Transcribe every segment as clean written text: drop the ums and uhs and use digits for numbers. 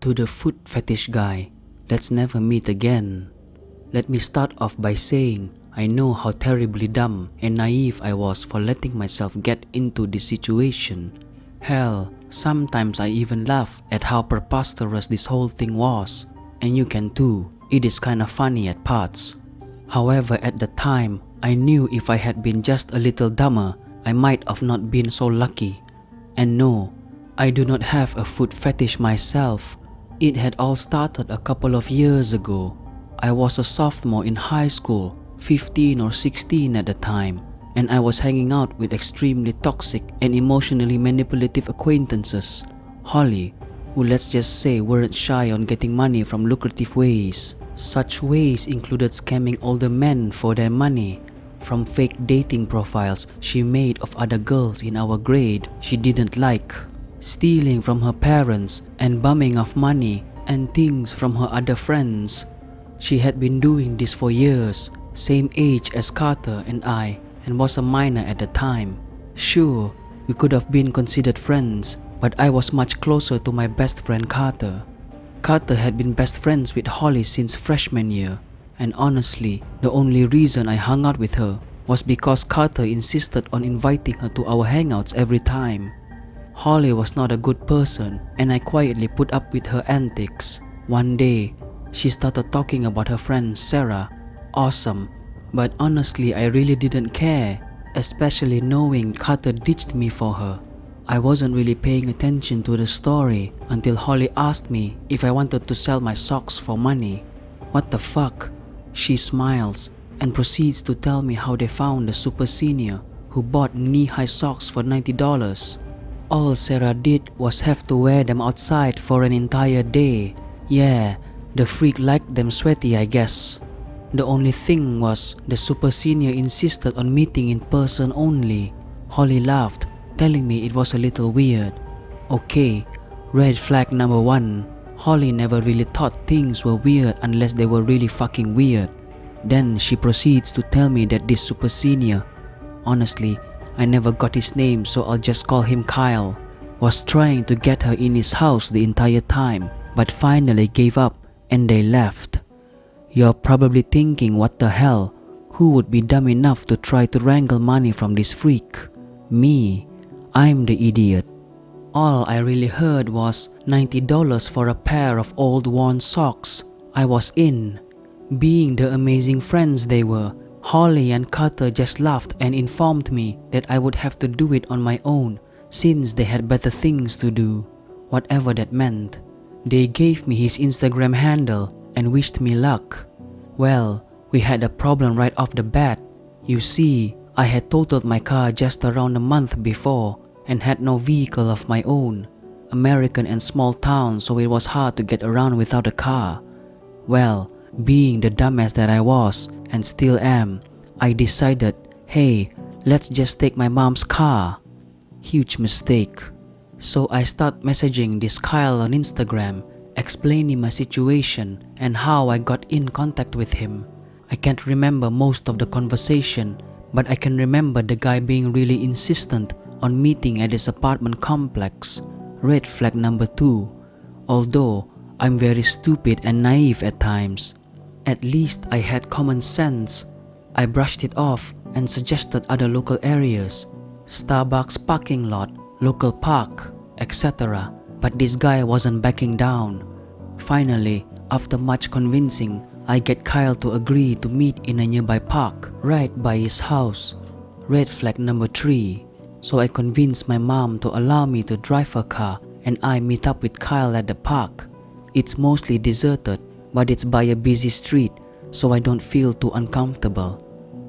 To the foot fetish guy, let's never meet again. Let me start off by saying I know how terribly dumb and naive I was for letting myself get into this situation. Hell, sometimes I even laugh at how preposterous this whole thing was, and you can too. It is kinda funny at parts. However, at the time, I knew if I had been just a little dumber, I might have not been so lucky. And no, I do not have a foot fetish myself. It had all started a couple of years ago. I was a sophomore in high school, 15 or 16 at the time, and I was hanging out with extremely toxic and emotionally manipulative acquaintances, Holly, who let's just say weren't shy on getting money from lucrative ways. Such ways included scamming older men for their money, from fake dating profiles she made of other girls in our grade she didn't like, stealing from her parents and bumming off money and things from her other friends. She had been doing this for years, same age as Carter and I, and was a minor at the time. Sure, we could have been considered friends, but I was much closer to my best friend Carter. Carter had been best friends with Holly since freshman year, and honestly, the only reason I hung out with her was because Carter insisted on inviting her to our hangouts every time. Holly was not a good person, and I quietly put up with her antics. One day, she started talking about her friend Sarah. Awesome, but honestly I really didn't care, especially knowing Carter ditched me for her. I wasn't really paying attention to the story until Holly asked me if I wanted to sell my socks for money. What the fuck? She smiles and proceeds to tell me how they found the super senior who bought knee-high socks for $90. All Sarah did was have to wear them outside for an entire day. Yeah, the freak liked them sweaty, I guess. The only thing was the super senior insisted on meeting in person only. Holly laughed, telling me it was a little weird. Okay, red flag number 1. Holly never really thought things were weird unless they were really fucking weird. Then she proceeds to tell me that this super senior, honestly, I never got his name so I'll just call him Kyle, was trying to get her in his house the entire time, but finally gave up and they left. You're probably thinking, what the hell? Who would be dumb enough to try to wrangle money from this freak? Me. I'm the idiot. All I really heard was $90 for a pair of old worn socks. I was in. Being the amazing friends they were, Holly and Carter just laughed and informed me that I would have to do it on my own since they had better things to do, whatever that meant. They gave me his Instagram handle and wished me luck. Well, we had a problem right off the bat. You see, I had totaled my car just around a month before and had no vehicle of my own. American and small town, so it was hard to get around without a car. Well, being the dumbass that I was and still am, I decided, hey, let's just take my mom's car. Huge mistake. So I start messaging this Kyle on Instagram, explaining my situation and how I got in contact with him. I can't remember most of the conversation, but I can remember the guy being really insistent on meeting at his apartment complex. Red flag number 2. Although I'm very stupid and naive at times, at least I had common sense. I brushed it off and suggested other local areas, Starbucks parking lot, local park, etc. But this guy wasn't backing down. Finally, after much convincing, I get Kyle to agree to meet in a nearby park right by his house. Red flag number 3. So I convinced my mom to allow me to drive her car and I meet up with Kyle at the park. It's mostly deserted, but it's by a busy street, so I don't feel too uncomfortable.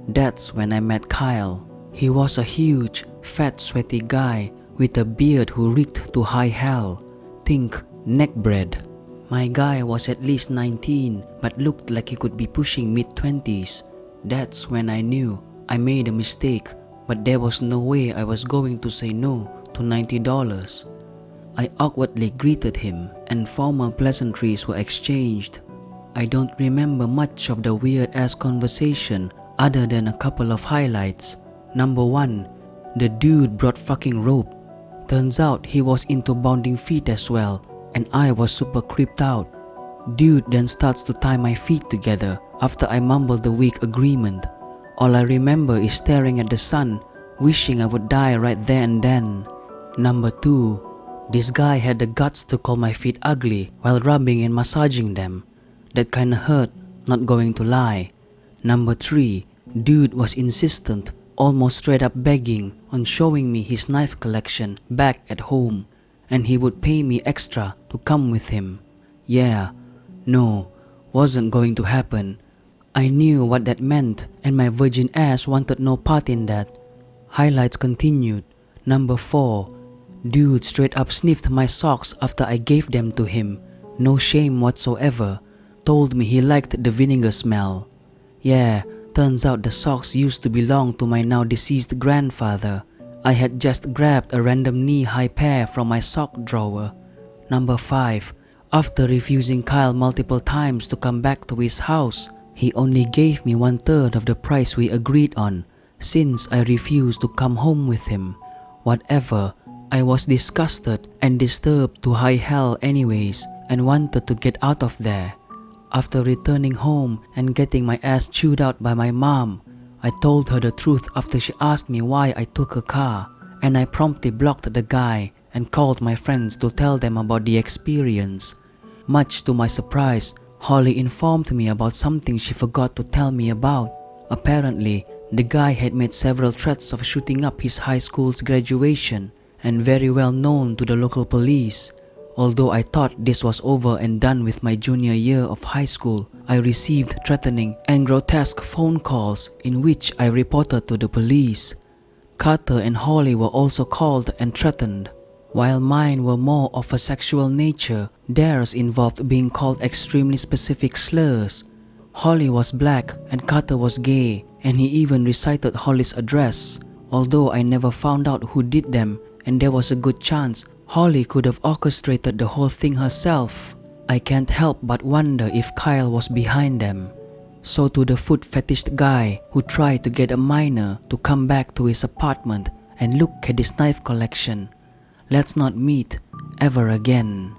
That's when I met Kyle. He was a huge, fat, sweaty guy with a beard who reeked to high hell. Think neck bread. My guy was at least 19, but looked like he could be pushing mid-20s. That's when I knew I made a mistake, but there was no way I was going to say no to $90. I awkwardly greeted him and formal pleasantries were exchanged. I don't remember much of the weird-ass conversation other than a couple of highlights. Number 1, the dude brought fucking rope. Turns out he was into bounding feet as well, and I was super creeped out. Dude then starts to tie my feet together after I mumble the weak agreement. All I remember is staring at the sun, wishing I would die right there and then. Number 2. This guy had the guts to call my feet ugly while rubbing and massaging them. That kinda hurt, not going to lie. Number 3. Dude was insistent, almost straight up begging on showing me his knife collection back at home, and he would pay me extra to come with him. Yeah, no, wasn't going to happen. I knew what that meant, and my virgin ass wanted no part in that. Highlights continued. Number 4. Dude straight up sniffed my socks after I gave them to him. No shame whatsoever. Told me he liked the vinegar smell. Yeah, turns out the socks used to belong to my now deceased grandfather. I had just grabbed a random knee-high pair from my sock drawer. Number 5. After refusing Kyle multiple times to come back to his house, he only gave me 1/3 of the price we agreed on, since I refused to come home with him. Whatever, I was disgusted and disturbed to high hell anyways and wanted to get out of there. After returning home and getting my ass chewed out by my mom, I told her the truth after she asked me why I took her car, and I promptly blocked the guy and called my friends to tell them about the experience. Much to my surprise, Holly informed me about something she forgot to tell me about. Apparently, the guy had made several threats of shooting up his high school's graduation and very well known to the local police. Although I thought this was over and done with my junior year of high school, I received threatening and grotesque phone calls in which I reported to the police. Carter and Holly were also called and threatened. While mine were more of a sexual nature, theirs involved being called extremely specific slurs. Holly was black and Carter was gay, and he even recited Holly's address. Although I never found out who did them, and there was a good chance Holly could have orchestrated the whole thing herself, I can't help but wonder if Kyle was behind them. So to the foot fetish guy who tried to get a minor to come back to his apartment and look at his knife collection, let's not meet ever again.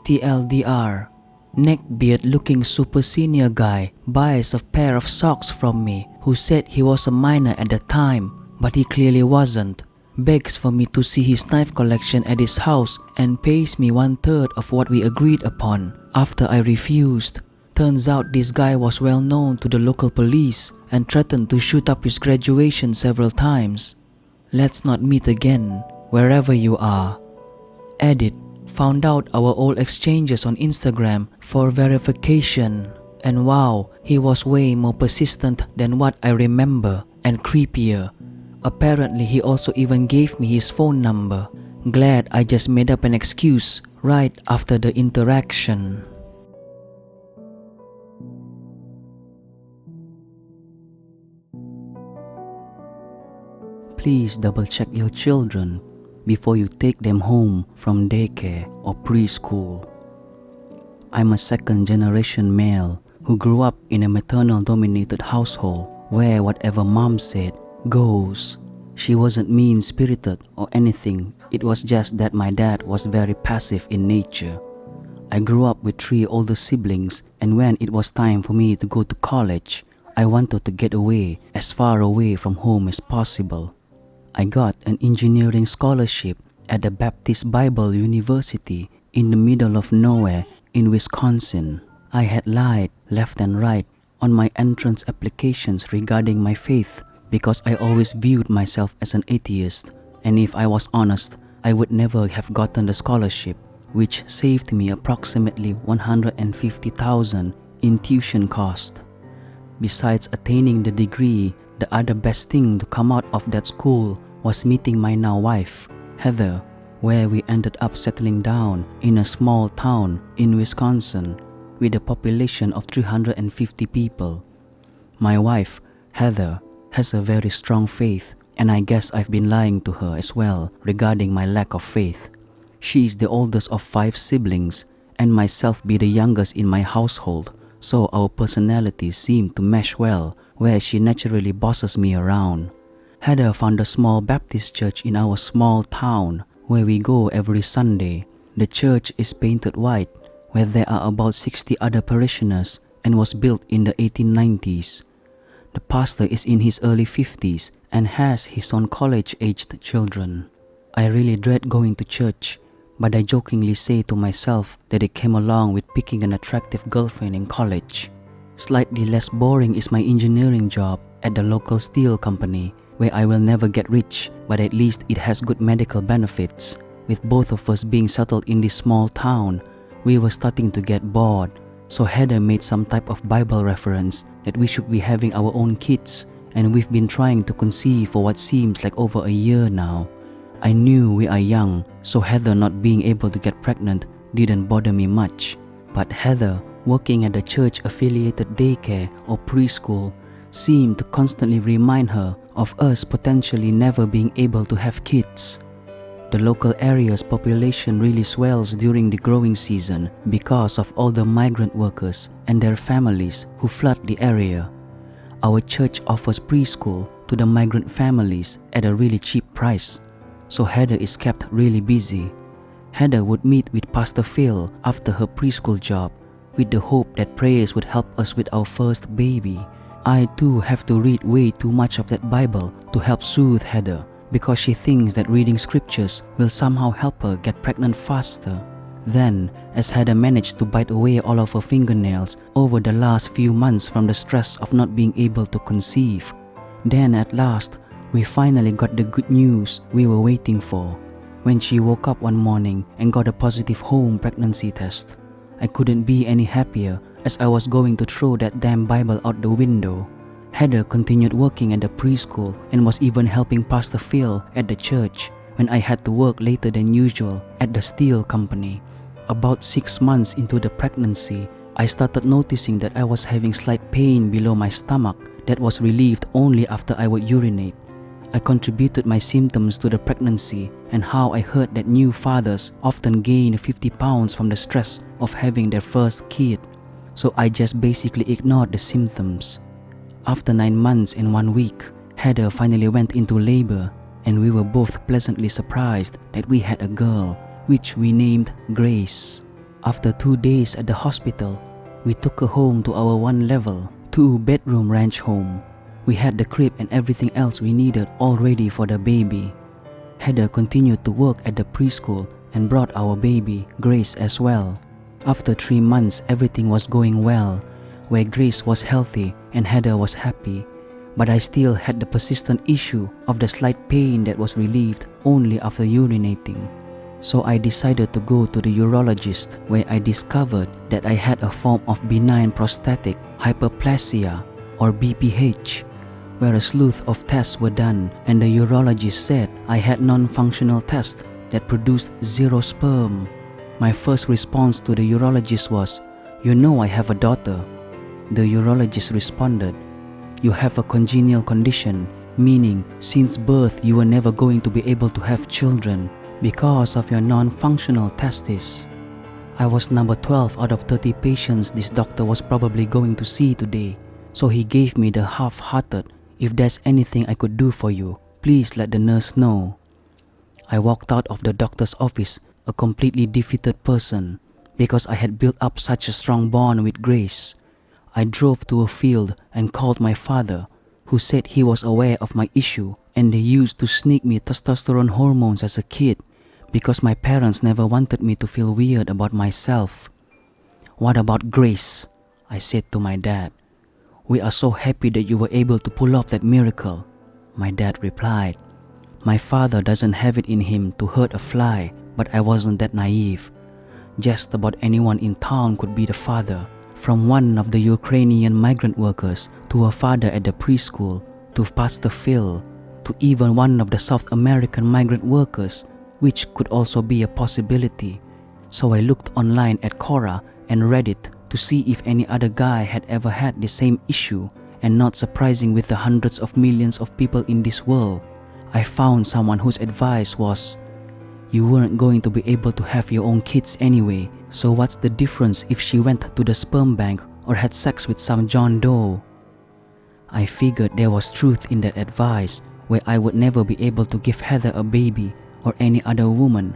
TLDR. Neckbeard looking super senior guy buys a pair of socks from me who said he was a minor at the time, but he clearly wasn't. Begs for me to see his knife collection at his house and pays me 1/3 of what we agreed upon after I refused. Turns out this guy was well known to the local police and threatened to shoot up his graduation several times. Let's not meet again, wherever you are. Edit. Found out our old exchanges on Instagram for verification, and wow, he was way more persistent than what I remember and creepier. Apparently he also even gave me his phone number. Glad I just made up an excuse right after the interaction. Please double check your children before you take them home from daycare or preschool. I'm a second-generation male who grew up in a maternal-dominated household where whatever mom said goes. She wasn't mean-spirited or anything, it was just that my dad was very passive in nature. I grew up with 3 older siblings, and when it was time for me to go to college, I wanted to get away, as far away from home as possible. I got an engineering scholarship at the Baptist Bible University in the middle of nowhere in Wisconsin. I had lied left and right on my entrance applications regarding my faith because I always viewed myself as an atheist, and if I was honest, I would never have gotten the scholarship, which saved me approximately $150,000 in tuition cost. Besides attaining the degree, the other best thing to come out of that school was meeting my now wife, Heather, where we ended up settling down in a small town in Wisconsin with a population of 350 people. My wife, Heather, has a very strong faith, and I guess I've been lying to her as well regarding my lack of faith. She is the oldest of 5 siblings, and myself be the youngest in my household, so our personalities seem to mesh well, where she naturally bosses me around. Heather found a small Baptist church in our small town where we go every Sunday. The church is painted white, where there are about 60 other parishioners, and was built in the 1890s. The pastor is in his early 50s and has his own college-aged children. I really dread going to church, but I jokingly say to myself that it came along with picking an attractive girlfriend in college. Slightly less boring is my engineering job at the local steel company, where I will never get rich, but at least it has good medical benefits. With both of us being settled in this small town, we were starting to get bored, so Heather made some type of Bible reference that we should be having our own kids, and we've been trying to conceive for what seems like over a year now. I knew we are young, so Heather not being able to get pregnant didn't bother me much. But Heather, working at the church-affiliated daycare or preschool, seemed to constantly remind her of us potentially never being able to have kids. The local area's population really swells during the growing season because of all the migrant workers and their families who flood the area. Our church offers preschool to the migrant families at a really cheap price, so Heather is kept really busy. Heather would meet with Pastor Phil after her preschool job with the hope that prayers would help us with our first baby. I too have to read way too much of that Bible to help soothe Heather, because she thinks that reading scriptures will somehow help her get pregnant faster. Then, as Heather managed to bite away all of her fingernails over the last few months from the stress of not being able to conceive, then at last, we finally got the good news we were waiting for. When she woke up one morning and got a positive home pregnancy test, I couldn't be any happier, as I was going to throw that damn Bible out the window. Heather continued working at the preschool and was even helping Pastor Phil at the church when I had to work later than usual at the steel company. About 6 months into the pregnancy, I started noticing that I was having slight pain below my stomach that was relieved only after I would urinate. I contributed my symptoms to the pregnancy and how I heard that new fathers often gain 50 pounds from the stress of having their first kid. So I just basically ignored the symptoms. After 9 months and 1 week, Heather finally went into labor, and we were both pleasantly surprised that we had a girl, which we named Grace. After 2 days at the hospital, we took her home to our 1-level, 2-bedroom ranch home. We had the crib and everything else we needed all ready for the baby. Heather continued to work at the preschool and brought our baby, Grace, as well. After 3 months, everything was going well, where Grace was healthy and Heather was happy, but I still had the persistent issue of the slight pain that was relieved only after urinating. So I decided to go to the urologist, where I discovered that I had a form of benign prostatic hyperplasia, or BPH, where a slew of tests were done, and the urologist said I had non-functional tests that produced 0 sperm. My first response to the urologist was, "You know I have a daughter." The urologist responded, "You have a congenital condition, meaning since birth you were never going to be able to have children because of your non-functional testes." I was number 12 out of 30 patients this doctor was probably going to see today, so he gave me the half-hearted, "If there's anything I could do for you, please let the nurse know." I walked out of the doctor's office a completely defeated person because I had built up such a strong bond with Grace. I drove to a field and called my father, who said he was aware of my issue and they used to sneak me testosterone hormones as a kid because my parents never wanted me to feel weird about myself. "What about Grace?" I said to my dad. "We are so happy that you were able to pull off that miracle," my dad replied. My father doesn't have it in him to hurt a fly, but I wasn't that naive. Just about anyone in town could be the father, from one of the Ukrainian migrant workers to a father at the preschool, to Pastor Phil, to even one of the South American migrant workers, which could also be a possibility. So I looked online at Quora and Reddit to see if any other guy had ever had the same issue, and not surprising with the hundreds of millions of people in this world, I found someone whose advice was, "You weren't going to be able to have your own kids anyway, so what's the difference if she went to the sperm bank or had sex with some John Doe?" I figured there was truth in that advice, where I would never be able to give Heather a baby or any other woman,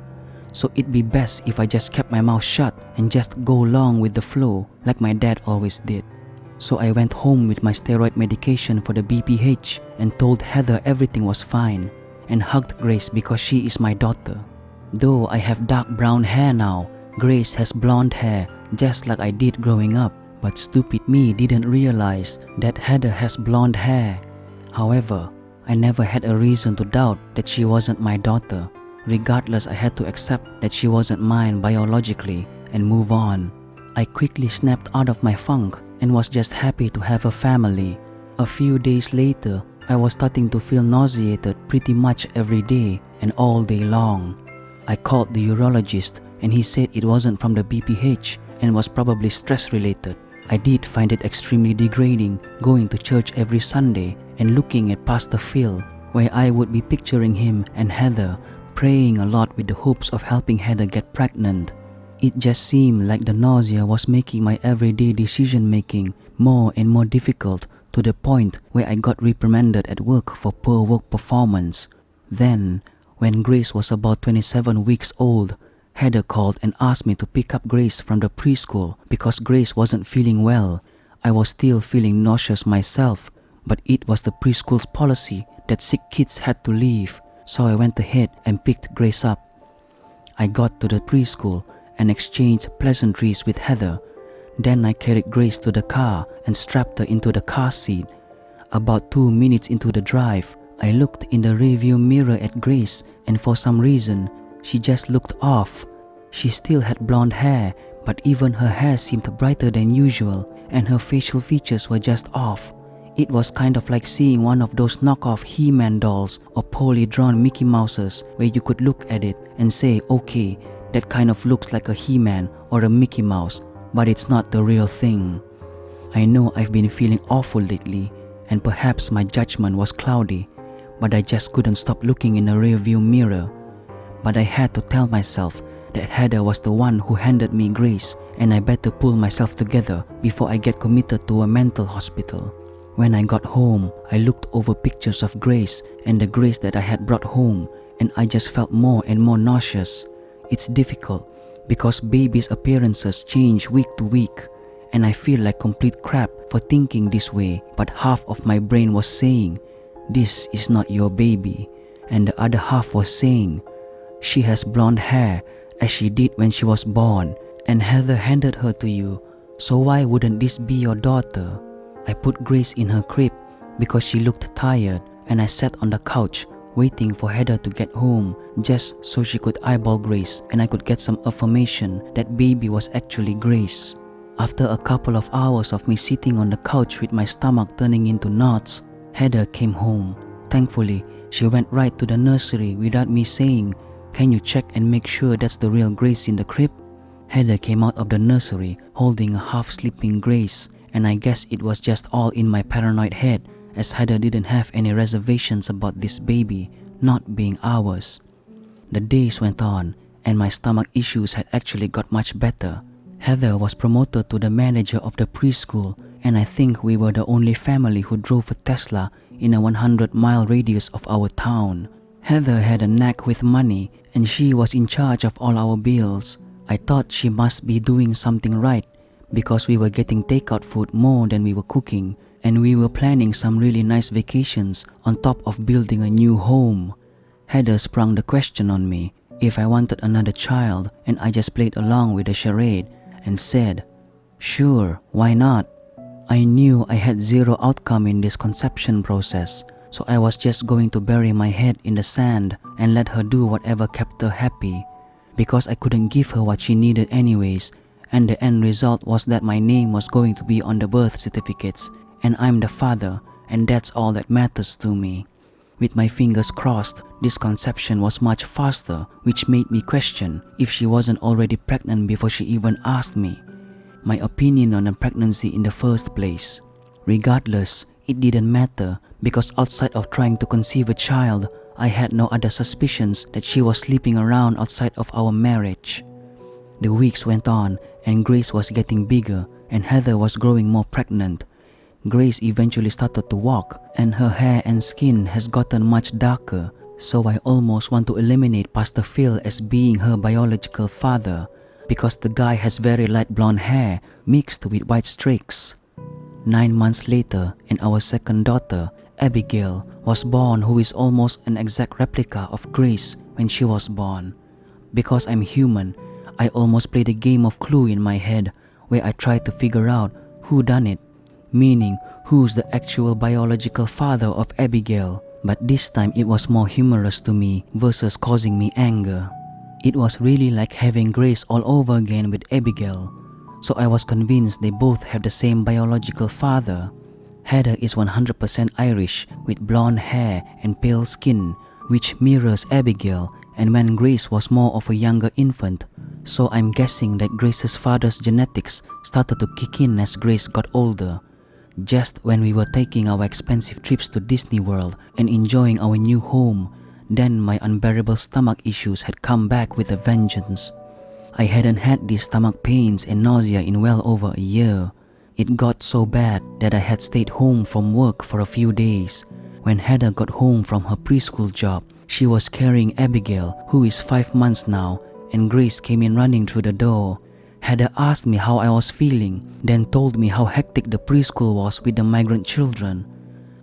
so it'd be best if I just kept my mouth shut and just go along with the flow like my dad always did. So I went home with my steroid medication for the BPH and told Heather everything was fine, and hugged Grace because she is my daughter. Though I have dark brown hair now, Grace has blonde hair just like I did growing up, but stupid me didn't realize that Heather has blonde hair. However, I never had a reason to doubt that she wasn't my daughter. Regardless, I had to accept that she wasn't mine biologically and move on. I quickly snapped out of my funk and was just happy to have a family. A few days later, I was starting to feel nauseated pretty much every day and all day long. I called the urologist and he said it wasn't from the BPH and was probably stress related. I did find it extremely degrading going to church every Sunday and looking at Pastor Phil, where I would be picturing him and Heather praying a lot with the hopes of helping Heather get pregnant. It just seemed like the nausea was making my everyday decision making more and more difficult, to the point where I got reprimanded at work for poor work performance. Then, when Grace was about 27 weeks old, Heather called and asked me to pick up Grace from the preschool because Grace wasn't feeling well. I was still feeling nauseous myself, but it was the preschool's policy that sick kids had to leave, so I went ahead and picked Grace up. I got to the preschool and exchanged pleasantries with Heather. Then I carried Grace to the car and strapped her into the car seat. About 2 minutes into the drive, I looked in the rearview mirror at Grace, and for some reason, she just looked off. She still had blonde hair, but even her hair seemed brighter than usual, and her facial features were just off. It was kind of like seeing one of those knockoff He-Man dolls or poorly drawn Mickey Mouses where you could look at it and say, okay, that kind of looks like a He-Man or a Mickey Mouse, but it's not the real thing. I know I've been feeling awful lately, and perhaps my judgment was cloudy, but I just couldn't stop looking in the rearview mirror. But I had to tell myself that Heather was the one who handed me Grace, and I better pull myself together before I get committed to a mental hospital. When I got home, I looked over pictures of Grace and the Grace that I had brought home, and I just felt more and more nauseous. It's difficult because babies' appearances change week to week, and I feel like complete crap for thinking this way, but half of my brain was saying, this is not your baby, and the other half was saying, she has blonde hair as she did when she was born, and Heather handed her to you, so why wouldn't this be your daughter? I put Grace in her crib because she looked tired, and I sat on the couch waiting for Heather to get home just so she could eyeball Grace and I could get some affirmation that baby was actually Grace. After a couple of hours of me sitting on the couch with my stomach turning into knots, Heather came home. Thankfully, she went right to the nursery without me saying, "Can you check and make sure that's the real Grace in the crib?" Heather came out of the nursery holding a half-sleeping Grace, and I guess it was just all in my paranoid head, as Heather didn't have any reservations about this baby not being ours. The days went on, and my stomach issues had actually got much better. Heather was promoted to the manager of the preschool, and I think we were the only family who drove a Tesla in a 100-mile radius of our town. Heather had a knack with money, and she was in charge of all our bills. I thought she must be doing something right, because we were getting takeout food more than we were cooking, and we were planning some really nice vacations on top of building a new home. Heather sprung the question on me if I wanted another child, and I just played along with the charade and said, "Sure, why not?" I knew I had zero outcome in this conception process, so I was just going to bury my head in the sand and let her do whatever kept her happy, because I couldn't give her what she needed anyways, and the end result was that my name was going to be on the birth certificates, and I'm the father, and that's all that matters to me. With my fingers crossed, this conception was much faster, which made me question if she wasn't already pregnant before she even asked me my opinion on a pregnancy in the first place. Regardless, it didn't matter, because outside of trying to conceive a child, I had no other suspicions that she was sleeping around outside of our marriage. The weeks went on, and Grace was getting bigger, and Heather was growing more pregnant. Grace eventually started to walk, and her hair and skin has gotten much darker. So I almost want to eliminate Pastor Phil as being her biological father because the guy has very light blonde hair mixed with white streaks. 9 months later, and our second daughter, Abigail, was born, who is almost an exact replica of Grace when she was born. Because I'm human, I almost played a game of Clue in my head where I tried to figure out who done it, meaning who's the actual biological father of Abigail. But this time it was more humorous to me versus causing me anger. It was really like having Grace all over again with Abigail. So I was convinced they both have the same biological father. Heather is 100% Irish with blonde hair and pale skin, which mirrors Abigail, and when Grace was more of a younger infant. So I'm guessing that Grace's father's genetics started to kick in as Grace got older. Just when we were taking our expensive trips to Disney World and enjoying our new home, then my unbearable stomach issues had come back with a vengeance. I hadn't had these stomach pains and nausea in well over a year. It got so bad that I had stayed home from work for a few days. When Heather got home from her preschool job, she was carrying Abigail, who is 5 months now, and Grace came in running through the door. Heather asked me how I was feeling, then told me how hectic the preschool was with the migrant children.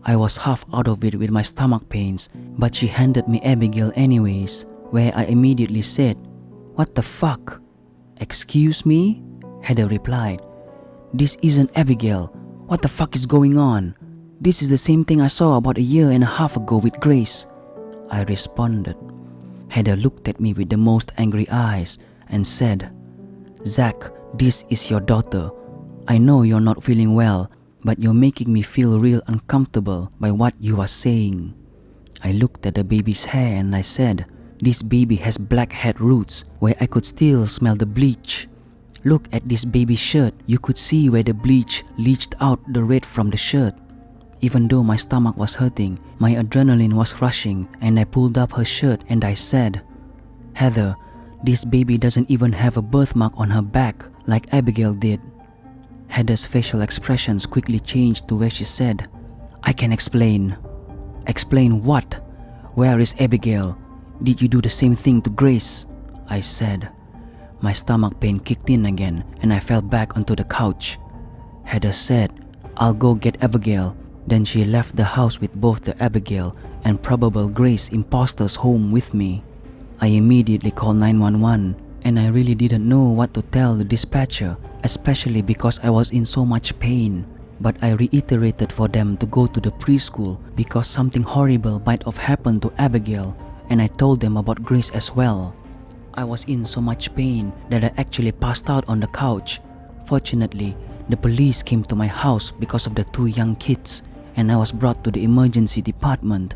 I was half out of it with my stomach pains, but she handed me Abigail anyways, where I immediately said, "What the fuck?" "Excuse me?" Heather replied. "This isn't Abigail. What the fuck is going on? This is the same thing I saw about a year and a half ago with Grace," I responded. Heather looked at me with the most angry eyes and said, "Zach, this is your daughter. I know you're not feeling well, but you're making me feel real uncomfortable by what you are saying." I looked at the baby's hair and I said, "This baby has black head roots where I could still smell the bleach. Look at this baby's shirt. You could see where the bleach leached out the red from the shirt." Even though my stomach was hurting, my adrenaline was rushing, and I pulled up her shirt and I said, "Heather, this baby doesn't even have a birthmark on her back like Abigail did." Heather's facial expressions quickly changed to where she said, "I can explain." "Explain what? Where is Abigail? Did you do the same thing to Grace?" I said. My stomach pain kicked in again and I fell back onto the couch. Heather said, "I'll go get Abigail." Then she left the house with both the Abigail and probable Grace imposters home with me. I immediately called 911 and I really didn't know what to tell the dispatcher, especially because I was in so much pain. But I reiterated for them to go to the preschool because something horrible might have happened to Abigail, and I told them about Grace as well. I was in so much pain that I actually passed out on the couch. Fortunately, the police came to my house because of the 2 young kids, and I was brought to the emergency department.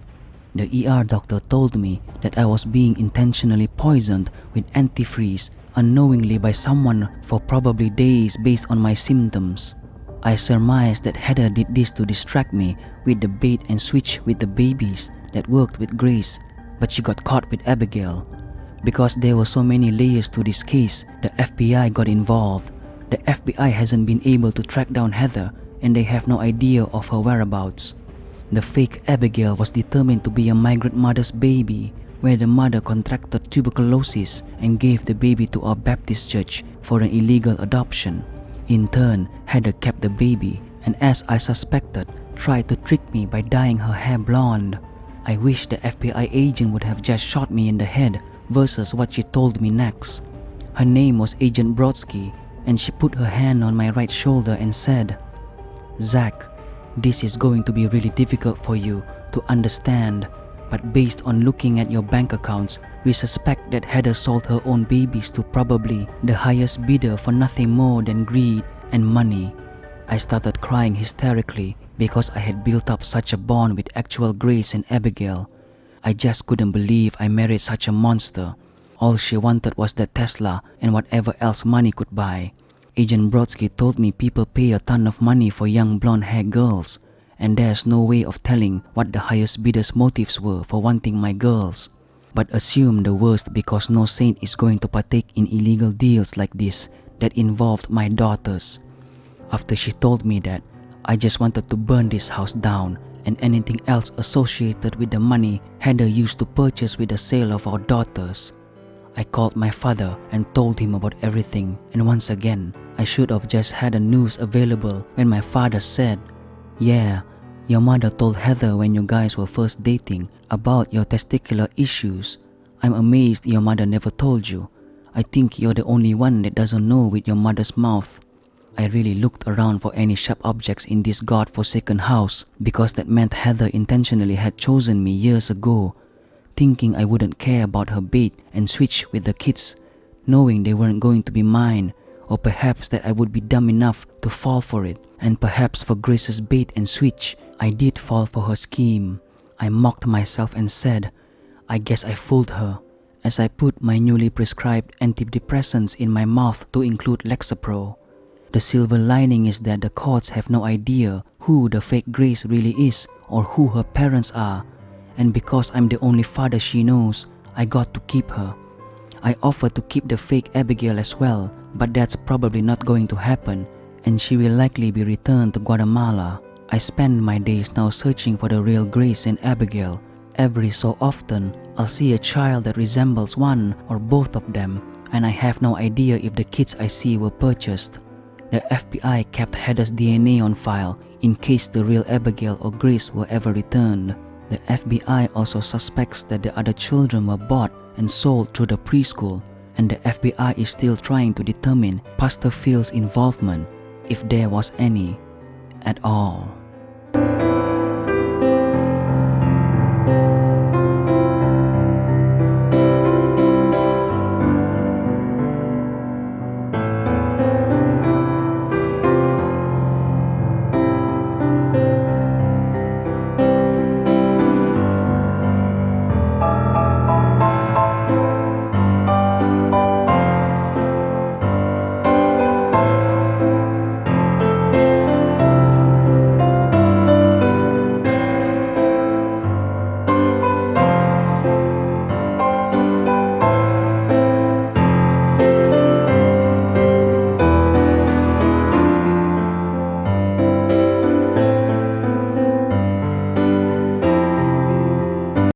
The ER doctor told me that I was being intentionally poisoned with antifreeze unknowingly by someone for probably days based on my symptoms. I surmised that Heather did this to distract me with the bait and switch with the babies that worked with Grace, but she got caught with Abigail. Because there were so many layers to this case, the FBI got involved. The FBI hasn't been able to track down Heather, and they have no idea of her whereabouts. The fake Abigail was determined to be a migrant mother's baby, where the mother contracted tuberculosis and gave the baby to a Baptist church for an illegal adoption. In turn, Heather kept the baby and, as I suspected, tried to trick me by dyeing her hair blonde. I wish the FBI agent would have just shot me in the head versus what she told me next. Her name was Agent Brodsky, and she put her hand on my right shoulder and said, "Zach, this is going to be really difficult for you to understand, but based on looking at your bank accounts, we suspect that Heather sold her own babies to probably the highest bidder for nothing more than greed and money." I started crying hysterically because I had built up such a bond with actual Grace and Abigail. I just couldn't believe I married such a monster. All she wanted was the Tesla and whatever else money could buy. Agent Brodsky told me people pay a ton of money for young blonde-haired girls, and there's no way of telling what the highest bidder's motives were for wanting my girls. But assume the worst because no saint is going to partake in illegal deals like this that involved my daughters. After she told me that, I just wanted to burn this house down and anything else associated with the money Heather used to purchase with the sale of our daughters. I called my father and told him about everything, and once again, I should have just had the news available when my father said, "Yeah, your mother told Heather when you guys were first dating about your testicular issues. I'm amazed your mother never told you. I think you're the only one that doesn't know with your mother's mouth." I really looked around for any sharp objects in this god-forsaken house because that meant Heather intentionally had chosen me years ago, thinking I wouldn't care about her bait and switch with the kids, knowing they weren't going to be mine, or perhaps that I would be dumb enough to fall for it. And perhaps for Grace's bait and switch, I did fall for her scheme. I mocked myself and said, "I guess I fooled her," as I put my newly prescribed antidepressants in my mouth to include Lexapro. The silver lining is that the courts have no idea who the fake Grace really is or who her parents are, and because I'm the only father she knows, I got to keep her. I offered to keep the fake Abigail as well, but that's probably not going to happen, and she will likely be returned to Guatemala. I spend my days now searching for the real Grace and Abigail. Every so often, I'll see a child that resembles one or both of them, and I have no idea if the kids I see were purchased. The FBI kept Heather's DNA on file in case the real Abigail or Grace were ever returned. The FBI also suspects that the other children were bought and sold through the preschool, and the FBI is still trying to determine Pastor Phil's involvement, if there was any at all.